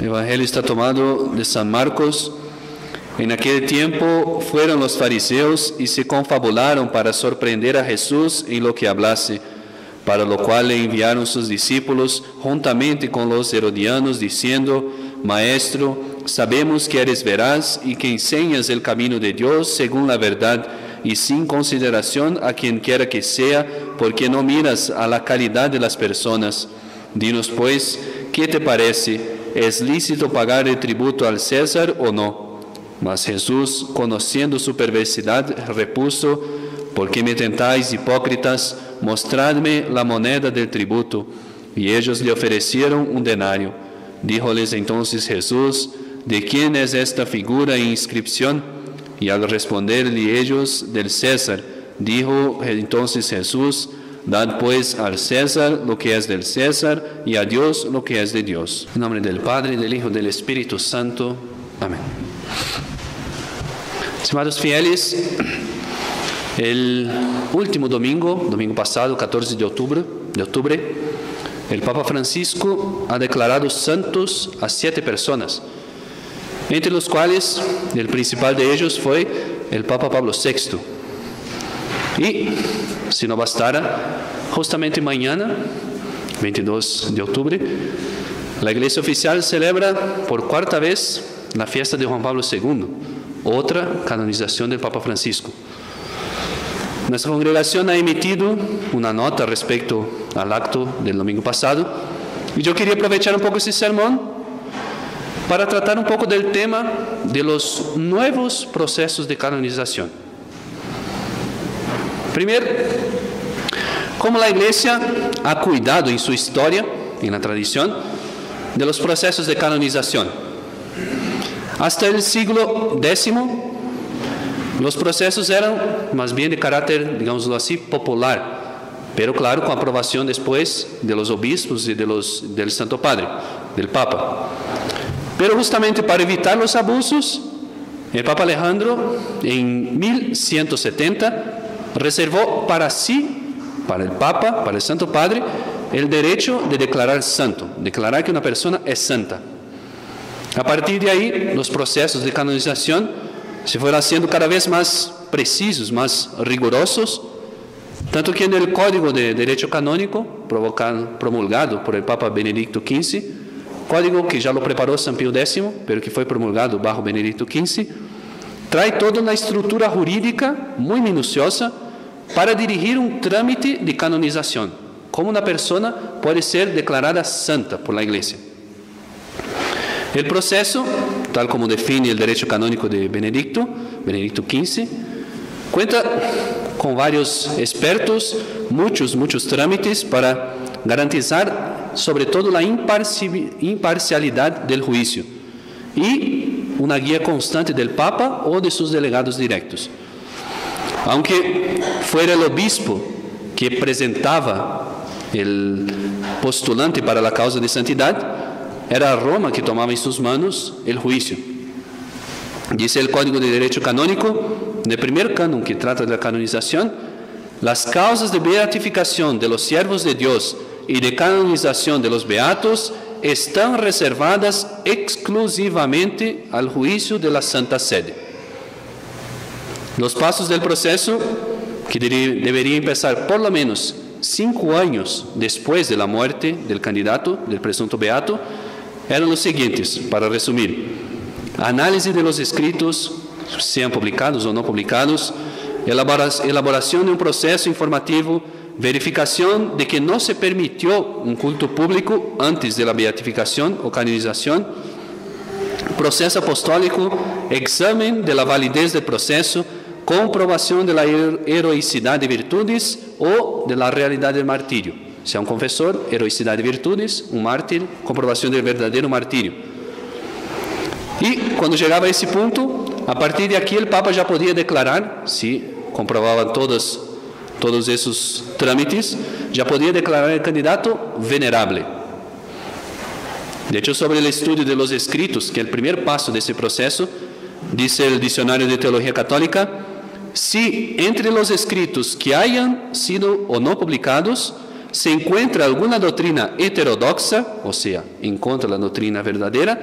El Evangelio está tomado de San Marcos. En aquel tiempo fueron los fariseos y se confabularon para sorprender a Jesús en lo que hablase, para lo cual le enviaron sus discípulos juntamente con los herodianos, diciendo: Maestro, sabemos que eres veraz y que enseñas el camino de Dios según la verdad y sin consideración a quien quiera que sea, porque no miras a la calidad de las personas. Dinos pues, ¿qué te parece? ¿Es lícito pagar el tributo al César o no? Mas Jesús, conociendo su perversidad, repuso: ¿Por qué me tentáis, hipócritas? Mostradme la moneda del tributo. Y ellos le ofrecieron un denario. Díjoles entonces Jesús: ¿De quién es esta figura e inscripción? Y al responderle ellos: del César. Dijo entonces Jesús: Dad pues al César lo que es del César y a Dios lo que es de Dios. En nombre del Padre, del Hijo y del Espíritu Santo. Amén. Estimados fieles, el último domingo pasado, 14 de octubre, el Papa Francisco ha declarado santos a 7 personas, entre los cuales el principal de ellos fue el Papa Pablo VI. Y, si no bastara, justamente mañana, 22 de octubre, la Iglesia Oficial celebra por 4ª vez la fiesta de Juan Pablo II, otra canonización del Papa Francisco. Nuestra congregación ha emitido una nota respecto al acto del domingo pasado, y yo quería aprovechar un poco ese sermón para tratar un poco del tema de los nuevos procesos de canonización. Primero, cómo la Iglesia ha cuidado en su historia, en la tradición, de los procesos de canonización. Hasta el siglo X, los procesos eran más bien de carácter, digámoslo así, popular, pero claro, con aprobación después de los obispos y del Santo Padre, del Papa. Pero justamente para evitar los abusos, el Papa Alejandro, en 1170, reservó para sí, para el Papa, para el Santo Padre, el derecho de declarar santo, declarar que una persona es santa. A partir de ahí, los procesos de canonización se fueron haciendo cada vez más precisos, más rigurosos, tanto que en el Código de Derecho Canónico, promulgado por el Papa Benedicto XV, código que ya lo preparó San Pío X, pero que fue promulgado bajo Benedicto XV, trae toda una estructura jurídica muy minuciosa para dirigir un trámite de canonización, cómo una persona puede ser declarada santa por la Iglesia. El proceso, tal como define el derecho canónico de Benedicto XV, cuenta con varios expertos, muchos trámites para garantizar sobre todo la imparcialidad del juicio y una guía constante del Papa o de sus delegados directos. Aunque fuera el obispo que presentaba el postulante para la causa de santidad, era Roma que tomaba en sus manos el juicio. Dice el Código de Derecho Canónico, en el primer canon que trata de la canonización: las causas de beatificación de los siervos de Dios y de canonización de los beatos están reservadas exclusivamente al juicio de la Santa Sede. Los pasos del proceso, que debería empezar por lo menos 5 años después de la muerte del candidato, del presunto beato, eran los siguientes, para resumir: análisis de los escritos, sean publicados o no publicados, elaboración de un proceso informativo, verificación de que no se permitió un culto público antes de la beatificación o canonización, proceso apostólico, examen de la validez del proceso, comprobación de la heroicidad de virtudes o de la realidad del martirio. Sea un confesor, heroicidad de virtudes; un mártir, comprobación del verdadero martirio. Y cuando llegaba a ese punto, a partir de aquí el Papa ya podía declarar, si comprobaban todos esos trámites, ya podía declarar el candidato venerable. De hecho, sobre el estudio de los escritos, que es el primer paso de ese proceso, dice el Diccionario de Teología Católica: si entre los escritos que hayan sido o no publicados, se encuentra alguna doctrina heterodoxa, o sea, en contra de la doctrina verdadera,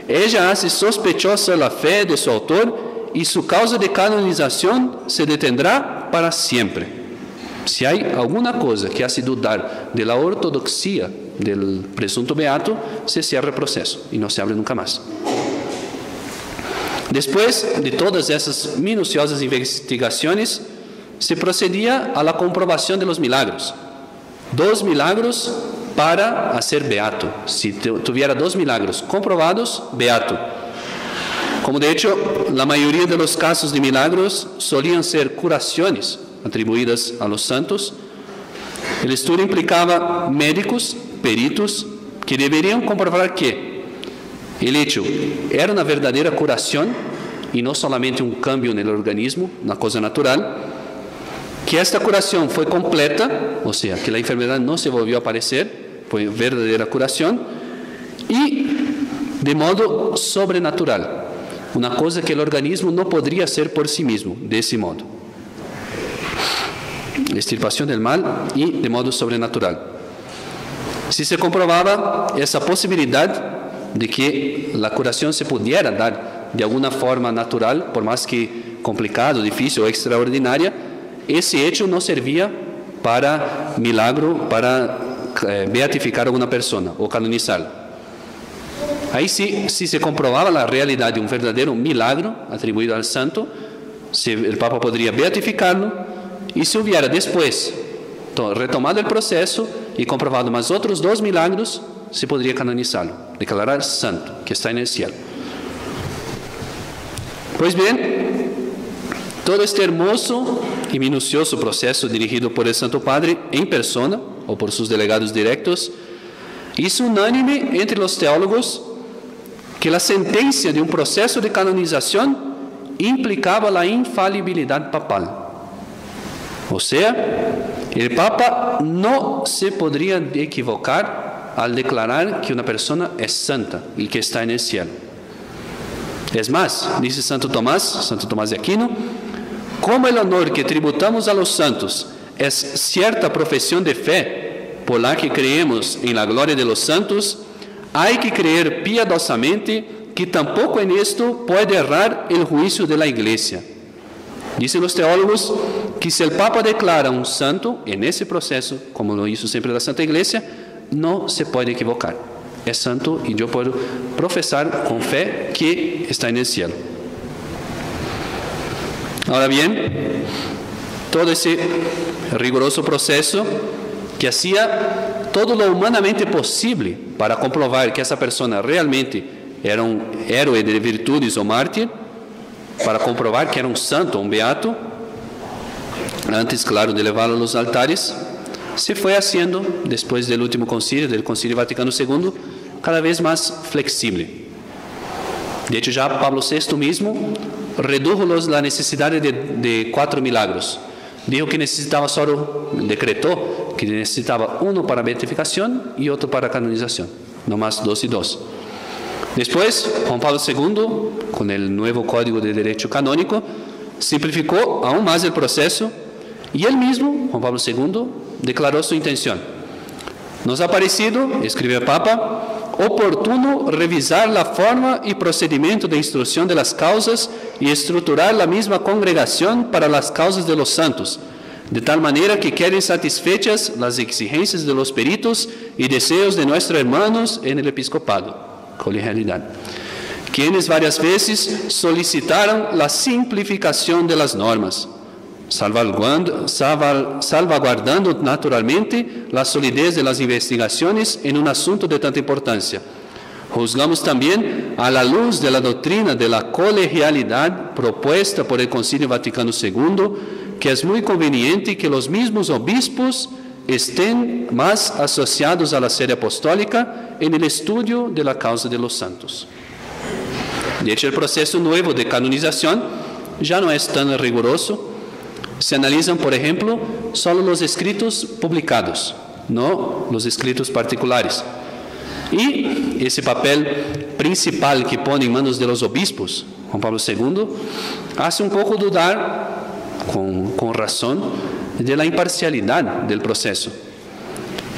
ella hace sospechosa la fe de su autor y su causa de canonización se detendrá para siempre. Si hay alguna cosa que hace dudar de la ortodoxia del presunto beato, se cierra el proceso y no se abre nunca más. Después de todas esas minuciosas investigaciones, se procedía a la comprobación de los milagros. 2 milagros para hacer beato. Si tuviera 2 milagros comprobados, beato. Como de hecho, la mayoría de los casos de milagros solían ser curaciones atribuidas a los santos. El estudio implicaba médicos, peritos, que deberían comprobar que el hecho era una verdadera curación y no solamente un cambio en el organismo, una cosa natural, que esta curación fue completa, o sea, que la enfermedad no se volvió a aparecer, fue verdadera curación, y de modo sobrenatural, una cosa que el organismo no podría hacer por sí mismo, de ese modo. Extirpación del mal y de modo sobrenatural. Si se comprobaba esa posibilidad de que la curación se pudiera dar de alguna forma natural, por más que complicado, difícil o extraordinaria, ese hecho no servía para milagro, para beatificar a alguna persona o canonizarla. Ahí sí, si se comprobaba la realidad de un verdadero milagro atribuido al santo, el Papa podría beatificarlo, y si hubiera después retomado el proceso y comprobado más otros 2 milagros, se podría canonizarlo, declarar santo, que está en el cielo. Pues bien, todo este hermoso y minucioso proceso dirigido por el Santo Padre en persona o por sus delegados directos, hizo unánime entre los teólogos que la sentencia de un proceso de canonización implicaba la infalibilidad papal. O sea, el Papa no se podría equivocar al declarar que una persona es santa y que está en el cielo. Es más, dice Santo Tomás de Aquino, como el honor que tributamos a los santos es cierta profesión de fe por la que creemos en la gloria de los santos, hay que creer piadosamente que tampoco en esto puede errar el juicio de la Iglesia. Dicen los teólogos que si el Papa declara un santo en ese proceso, como lo hizo siempre la Santa Iglesia, no se puede equivocar. Es santo y yo puedo profesar con fe que está en el cielo. Ahora bien, todo ese riguroso proceso que hacía todo lo humanamente posible para comprobar que esa persona realmente era un héroe de virtudes o mártir, para comprobar que era un santo, un beato, antes, claro, de llevarlo a los altares, se fue haciendo, después del último concilio, del Concilio Vaticano II, cada vez más flexible. De hecho, ya Pablo VI mismo redujo la necesidad de 4 milagros. Dijo que necesitaba solo, decretó que necesitaba uno para beatificación y otro para canonización, no más 2 y 2. Después, Juan Pablo II, con el nuevo Código de Derecho Canónico, simplificó aún más el proceso y él mismo, Juan Pablo II, declaró su intención. Nos ha parecido, escribe el Papa, oportuno revisar la forma y procedimiento de instrucción de las causas y estructurar la misma congregación para las causas de los santos, de tal manera que queden satisfechas las exigencias de los peritos y deseos de nuestros hermanos en el episcopado, colegialidad, quienes varias veces solicitaron la simplificación de las normas, salvaguardando naturalmente la solidez de las investigaciones en un asunto de tanta importancia. Juzgamos también a la luz de la doctrina de la colegialidad propuesta por el Concilio Vaticano II, que es muy conveniente que los mismos obispos estén más asociados a la sede apostólica en el estudio de la causa de los santos. De hecho, el proceso nuevo de canonización ya no es tan riguroso. Se analizan, por ejemplo, solo los escritos publicados, no los escritos particulares. Y ese papel principal que pone en manos de los obispos, Juan Pablo II, hace un poco dudar, con razón, de la imparcialidad del proceso.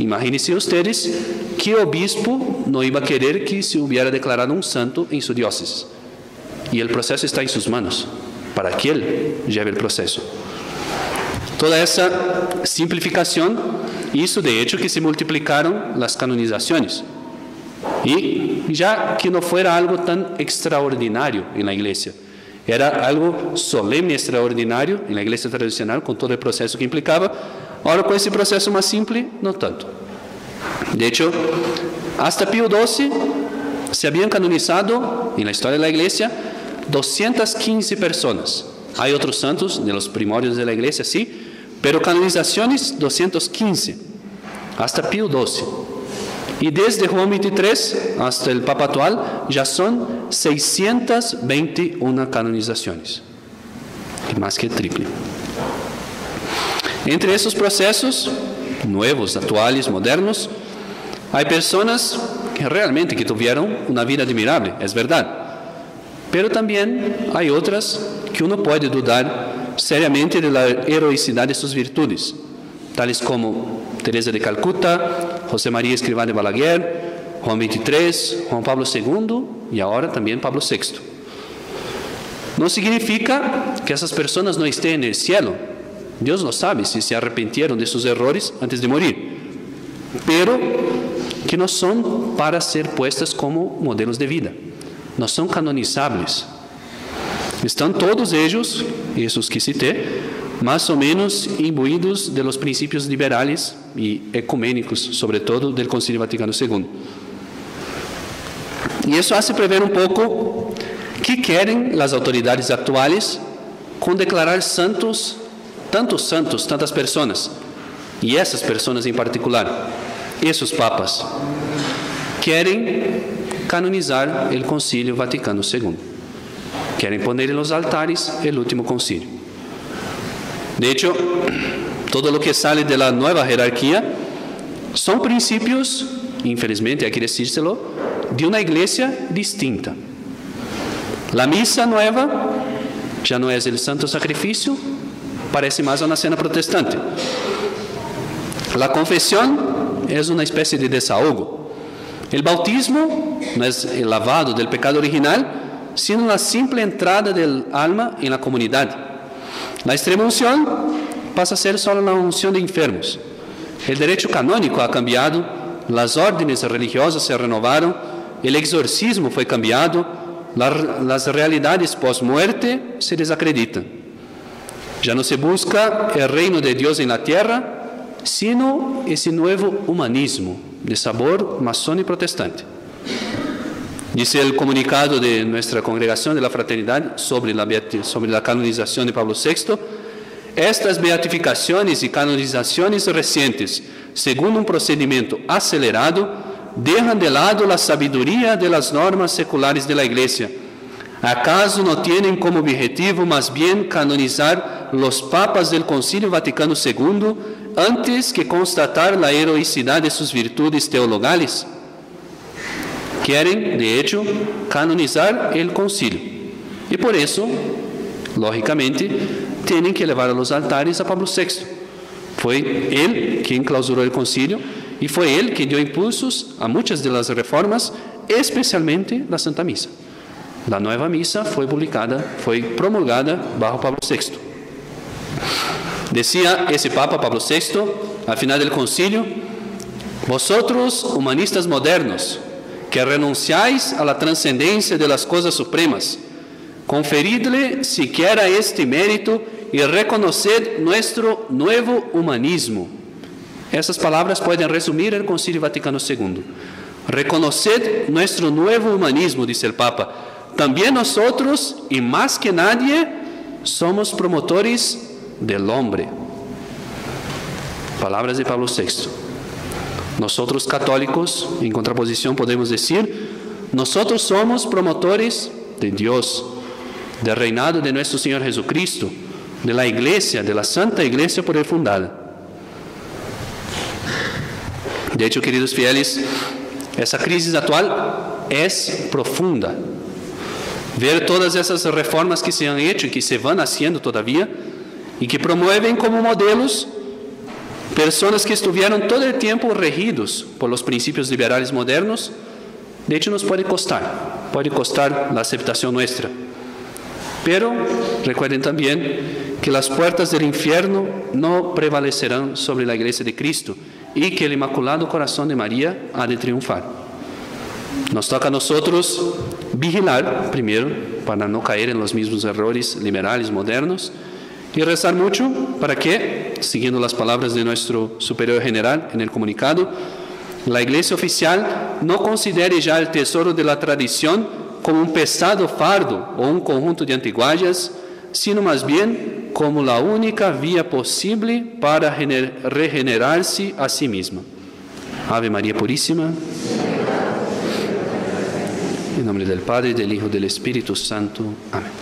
Imagínense ustedes que obispo no iba a querer que se hubiera declarado un santo en su diócesis. Y el proceso está en sus manos, para que él lleve el proceso. Toda esa simplificación hizo de hecho que se multiplicaron las canonizaciones. Y ya que no fuera algo tan extraordinario en la iglesia, era algo solemne extraordinario en la iglesia tradicional, con todo el proceso que implicaba. Ahora con ese proceso más simple, no tanto. De hecho, hasta Pío XII se habían canonizado en la historia de la iglesia 215 personas. Hay otros santos de los primorios de la iglesia, sí, pero canonizaciones 215, hasta Pío XII. Y desde Juan XXIII hasta el Papa actual ya son 621 canonizaciones, más que el triple. Entre esos procesos nuevos, actuales, modernos, hay personas que realmente tuvieron una vida admirable, es verdad. Pero también hay otras que uno puede dudar seriamente de la heroicidad de sus virtudes, tales como Teresa de Calcuta, José María Escrivá de Balaguer, Juan XXIII, Juan Pablo II y ahora también Pablo VI. No significa que esas personas no estén en el cielo. Dios lo sabe si se arrepintieron de sus errores antes de morir, pero que no son para ser puestas como modelos de vida, no son canonizables. Están todos ellos, esos que cité, más o menos imbuidos de los principios liberales y ecuménicos, sobre todo del Concilio Vaticano II. Y eso hace prever un poco qué quieren las autoridades actuales con declarar santos, tantas personas, y esas personas en particular, esos papas, quieren canonizar el Concilio Vaticano II. Quieren poner en los altares el último concilio. De hecho, todo lo que sale de la nueva jerarquía son principios, infelizmente hay que decírselo, de una iglesia distinta. La misa nueva ya no es el santo sacrificio, parece más una cena protestante. La confesión es una especie de desahogo. El bautismo no es el lavado del pecado original, sino la simple entrada del alma en la comunidad. La extremaunción pasa a ser solo la unción de enfermos. El derecho canónico ha cambiado, las órdenes religiosas se renovaron, el exorcismo fue cambiado, las realidades post-muerte se desacreditan. Ya no se busca el reino de Dios en la tierra, sino ese nuevo humanismo de sabor masón y protestante. Dice el comunicado de nuestra Congregación de la Fraternidad sobre la canonización de Pablo VI: estas beatificaciones y canonizaciones recientes, según un procedimiento acelerado, dejan de lado la sabiduría de las normas seculares de la Iglesia. ¿Acaso no tienen como objetivo más bien canonizar los papas del Concilio Vaticano II antes que constatar la heroicidad de sus virtudes teologales? Quieren, de hecho, canonizar el concilio. Y por eso, lógicamente, tienen que elevar a los altares a Pablo VI. Fue él quien clausuró el concilio y fue él quien dio impulsos a muchas de las reformas, especialmente la Santa Misa. La nueva misa fue promulgada bajo Pablo VI. Decía ese Papa Pablo VI, al final del concilio: vosotros, humanistas modernos, que renunciáis a la trascendencia de las cosas supremas, conferidle siquiera este mérito y reconoced nuestro nuevo humanismo. Esas palabras pueden resumir el Concilio Vaticano II. Reconoced nuestro nuevo humanismo, dice el Papa. También nosotros, y más que nadie, somos promotores del hombre. Palabras de Pablo VI. Nosotros católicos, en contraposición, podemos decir: nosotros somos promotores de Dios, del reinado de nuestro Señor Jesucristo, de la Iglesia, de la Santa Iglesia por él fundada. De hecho, queridos fieles, esa crisis actual es profunda. Ver todas esas reformas que se han hecho y que se van haciendo todavía y que promueven como modelos Personas que estuvieron todo el tiempo regidos por los principios liberales modernos, de hecho nos puede costar la aceptación nuestra. Pero recuerden también que las puertas del infierno no prevalecerán sobre la Iglesia de Cristo y que el Inmaculado Corazón de María ha de triunfar. Nos toca a nosotros vigilar primero para no caer en los mismos errores liberales modernos y rezar mucho para que, siguiendo las palabras de nuestro superior general en el comunicado, la Iglesia oficial no considere ya el tesoro de la tradición como un pesado fardo o un conjunto de antiguallas, sino más bien como la única vía posible para regenerarse a sí misma. Ave María Purísima. En nombre del Padre, del Hijo y del Espíritu Santo. Amén.